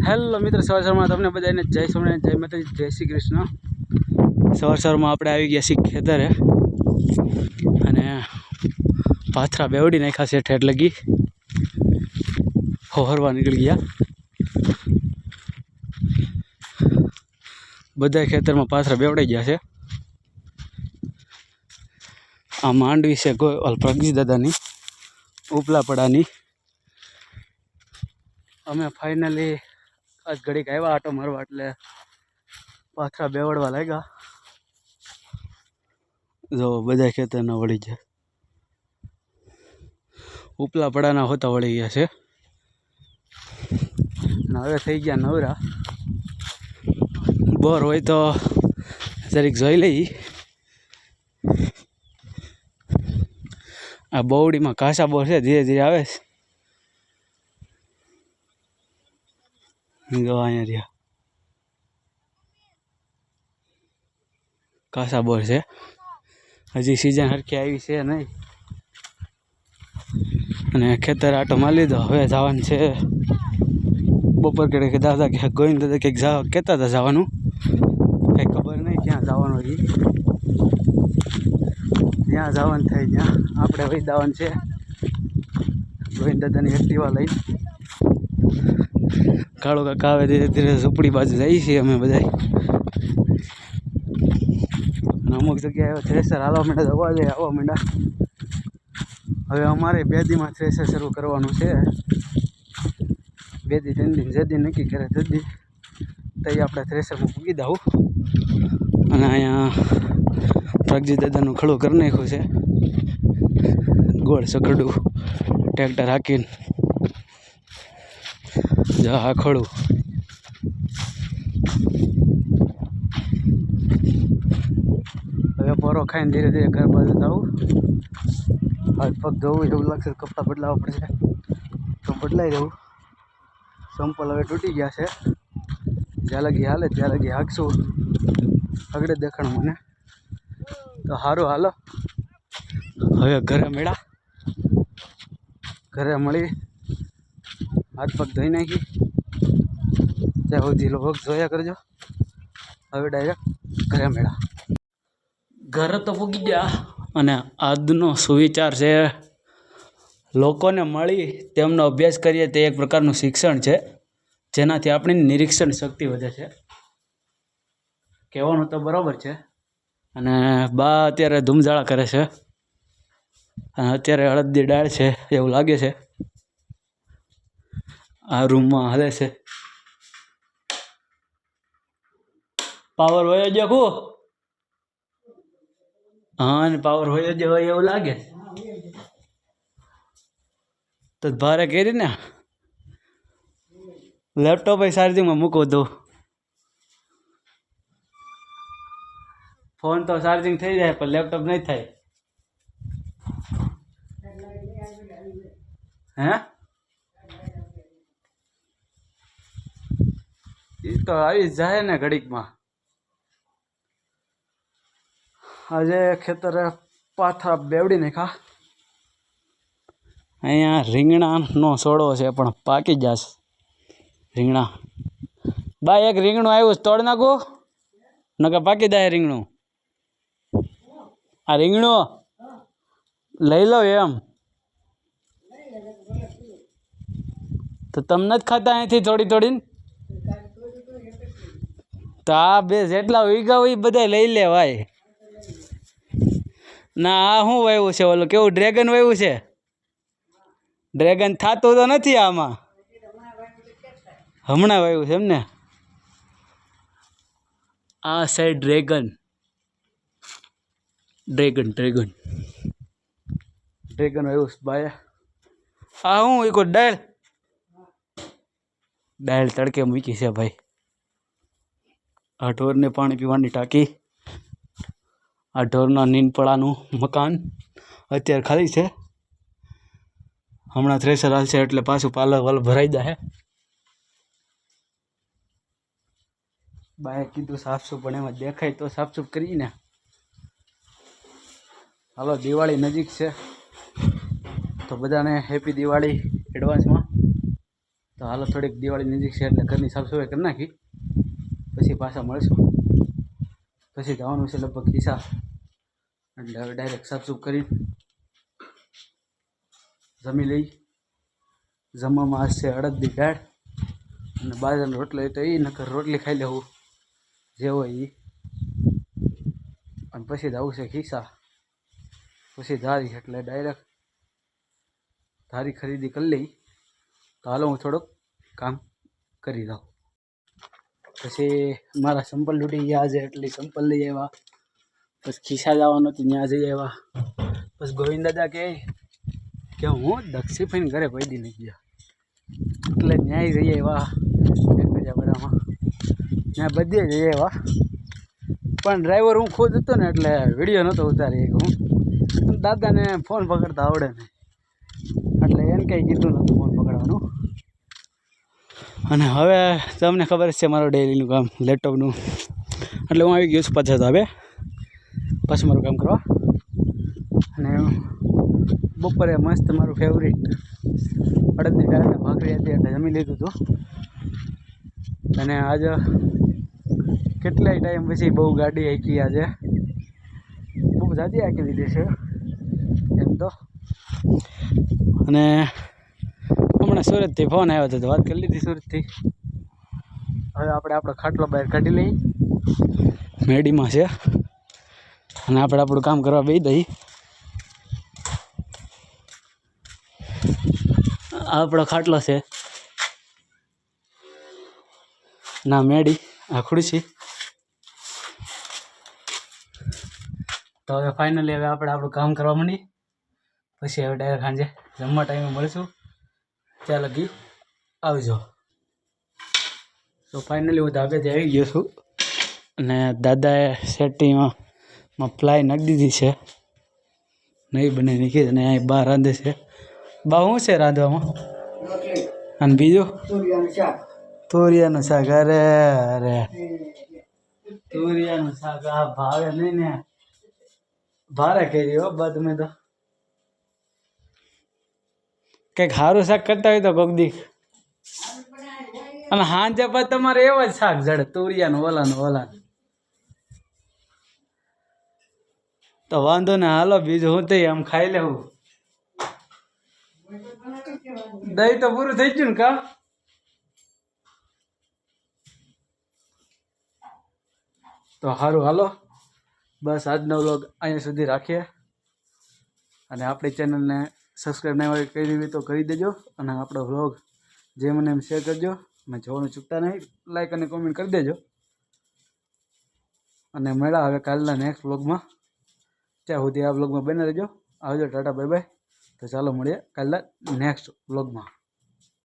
Hello મિત્ર, સવાર તમને બધાને જય સ્વામિનારાયણ, જય માતાજી, જય શ્રી કૃષ્ણ। સવારમાં આપણે આવી ગયા છીએ ખેતરે અને પાથરા બેવડી નાખ્યા છે ઠેઠ લગી, હોરવા નીકળી ગયા। બધા ખેતરમાં પાથરા બેવડાઈ ગયા છે। આ માંડવી છે પ્રગજી દાદાની ઉપલાપડાની। અમે ફાઇનલી આજ ઘડીક આવ્યા આટો મારવા, એટલે પાથરા બેવડવા લાગ્યા। જો બધા ખેતરના વળી જાય, ઉપલાપડાના હોતા વળી ગયા છે અને હવે થઈ ગયા નવરા। બોર હોય તો જરીક જોઈ લઈ। આ બોવડીમાં કાસા બોર છે, ધીરે ધીરે આવે છે। જો અહીંયા રહ્યા કાસા બોર છે, હજી સિઝન હરખી આવી છે નહીં। અને ખેતર આટો મારી લીધો, હવે જવાનું છે બપોર કેડે કે દાદા કે ગોવિંદ દાદા કંઈક કહેતા હતા જવાનું, કંઈ ખબર નહીં ક્યાં જવાનું એ, જ્યાં જવાનું થાય ત્યાં આપણે વહી જવાનું છે ગોવિંદ દાદાની એક્ટિવા લઈ। કાળો કાકા આવે ધીરે ધીરે ઝૂંપડી બાજુ જઈએ છીએ અમે બધા, અને અમુક જગ્યાએ થ્રેસર હાલવા માંડ્યા, દવા દે આવવા માંડ્યા। હવે અમારે 2 દીમાં થ્રેસર શરૂ કરવાનું છે, 2 દી 3 દિન જે દી નક્કી કરે તે દી તઈ આપણે થ્રેસરમાં મૂકી દઉં। અને અહીંયા પ્રગજી દાદાનું ખડું કરી નાખ્યું છે, ગોળ સકડું ટ્રેક્ટર હાકીને જા આ ખડું। હવે પોરો ખાઈને ધીરે ધીરે ઘર બાજુ જવું, હાથ પગ ધોવું એવું લાગશે, કપડાં બદલાવવા પડશે તો બદલાઈ જવું। સંપલ હવે તૂટી ગયા છે, જ્યાં લગી હાલે ત્યાં લગી હાંકશું, આગળ દેખાણ મને તો સારું। હાલો હવે ઘરે મળ્યા, ઘરે મળી હાથ પગ ધોઈ નાખી, ત્યાં સુધી લોકો જોયા કરજો। હવે ડાયરેક્ટ ઘરે મળ્યા, ઘરે તો પૂગી ગયા। અને આજનો સુવિચાર છે, લોકોને મળી તેમનો અભ્યાસ કરીએ તે એક પ્રકારનું શિક્ષણ છે, જેનાથી આપણી નિરીક્ષણ શક્તિ વધે છે। કહેવાનું તો બરાબર છે। અને બા અત્યારે ધૂમઝાળા કરે છે, અને અત્યારે હળદી ડાળ છે એવું લાગે છે, આ રૂમમાં હાલે છે। પાવર વયો ગયો ખુ, હા ને પાવર વયો ગયો હોય એવું લાગે તો ભારે કરી ને લેપટોપ ચાર્જિંગમાં મૂકવું દઉં, ફોન તો ચાર્જિંગ થઈ જાય પણ લેપટોપ નહીં થાય। હે એ તો આવી જાય ને ઘડીકમાં। આજે ખેતરે પાથરા બેવડી નાખ્યા। અહીંયા રીંગણાનો છોડો છે પણ પાકી જશે રીંગણા। બા એક રીંગણું આવ્યું, તોડ નાખું નકર પાકી જાય રીંગણું। આ રીંગણું લઈ લો એમ તો તમને જ ખાતા અહીંથી થોડી થોડીને, તો આ બે જેટલા વીઘા હોય બધા લઈ લે ભાઈ। ના આ શું વાવ્યું છે, ઓલું કેવું ડ્રેગન વાવ્યું છે? ડ્રેગન થતું તો નથી આમાં, હમણાં વાવ્યું છે એમને? આ side dragon dragon dragon dragon વાવ્યું છે બાય। આ હું એક ડાળ ડાળ તડકે મૂકી છે ભાઈ। આ ઢોરને પાણી પીવાની ટાંકી, આ ઢોરના નીનપડાનું મકાન અત્યારે ખાલી છે, હમણાં થ્રેસર હાલશે એટલે પાછું પાલર વાલ ભરાઈ જાય। બાએ કીધું સાફસૂફ, પણ એમાં દેખાય તો સાફસૂફ કરીને। હાલો દિવાળી નજીક છે તો બધાને હેપી દિવાળી એડવાન્સમાં। તો હાલો થોડીક દિવાળી નજીક છે એટલે ઘરની સાફ સફાઈ કરી નાખી, પછી પાછા મળશું. પછી જવાનું છે લગભગ ખિસ્સા, એટલે હવે ડાયરેક્ટ સાફસૂફ કરી જમી લઈ. જમવામાં આવશે અડદની દાળ અને બાજરાનો રોટલો, એ તો એ નકર રોટલી ખાઈ લેવું જે હોય એ. અને પછી જવું છે ખિસ્સા, પછી ધારી, એટલે ડાયરેક્ટ ધારી ખરીદી કરી લઈ. તો હાલો હું થોડુંક કામ કરી દઉં. પછી મારા સંપલ લૂટી ગયા છે એટલે સંપલ લઈ આવ્યા. પછી ખિસ્સા જવાનું હતું ત્યાં જઈ આવ્યા. પછી ગોવિંદ દાદા કે હું દક્ષિફાઈને ઘરે કોઈ દી નહીં ગયા, એટલે ન્યાય જઈ આવ્યા. બરામાં ત્યાં બધે જઈ આવ્યા, પણ ડ્રાઈવર હું ખુદ હતો ને એટલે વિડીયો નહોતો ઉતારી હું. દાદાને ફોન પકડતા આવડે નહીં, એટલે એને કંઈ કીધું નહોતું ફોન પકડવાનું. અને હવે તમને ખબર છે મારું ડેલીનું કામ લેપટોપનું, એટલે હું આવી ગયો છું પાછા તો હવે પછી મારું કામ કરવા. અને બપોરે મસ્ત મારું ફેવરિટ અડદની દાળને ભાખરી હતી એટલે જમી લીધું હતું. અને આજે કેટલાય ટાઈમ પછી બહુ ગાડી હાંકી, આજે બહુ જાજી હાંકી લીધી છે એમ તો. અને હમણાં સુરતથી ફોન આવ્યો હતો તો વાત કરી લીધી સુરતથી. હવે આપણે આપણો ખાટલો બહાર કાઢી લઈ, મેડીમાં છે, અને આપણે આપણું કામ કરવા બેસી દઈ. આપણો ખાટલો છે ના મેડી, આ ખુરશી. તો હવે ફાઇનલી હવે આપણે આપણું કામ કરવા માંડી. પછી હવે ડાયરેક્ટ સાંજે જમવા ટાઈમે મળીશું, ત્યાં લગી આવજો. તો ફાઇનલી હું ધાબેથી આવી ગયો છું, અને દાદાએ સેટીમાં પ્લાય નાખી દીધી છે, નહીં બને નીકળી. અને અહીં બહાર રાંધે છે. બા શું છે રાંધવામાં? અને બીજું તુરિયાનું શાક. અરે અરે તુરિયાનું શાક આ ભાવે નહીં ને, ભારે કરી હો બા તમે તો. કંઈક સારું શાક કરતા હોય તો કોક દી. અને હાંજે પછી તમારે એવા જ શાક જડે, તુરિયાનું ઓલાનું. તો વાંધો ને, હાલો બીજું હું થઈ આમ ખાઈ લેવું. દહીં તો પૂરું થઈ ગયું ને કા? તો સારું હાલો, બસ આજનો વ્લોગ અહીંયા સુધી રાખીએ. અને આપણી ચેનલને સબસ્ક્રાઈબ ના હોય કરી દેવી તો કરી દેજો. અને આપણો વ્લોગ જે મને એમ શેર કરજો, અને જોવાનું ચૂકતા નહીં, લાઈક અને કોમેન્ટ કરી દેજો. અને મળ્યા હવે કાલના નેક્સ્ટ વ્લોગમાં. ત્યાં સુધી આ વ્લોગમાં બને રહેજો. આવજો, ટાટા બાય બાય. તો ચાલો મળીએ કાલના નેક્સ્ટ વ્લોગમાં.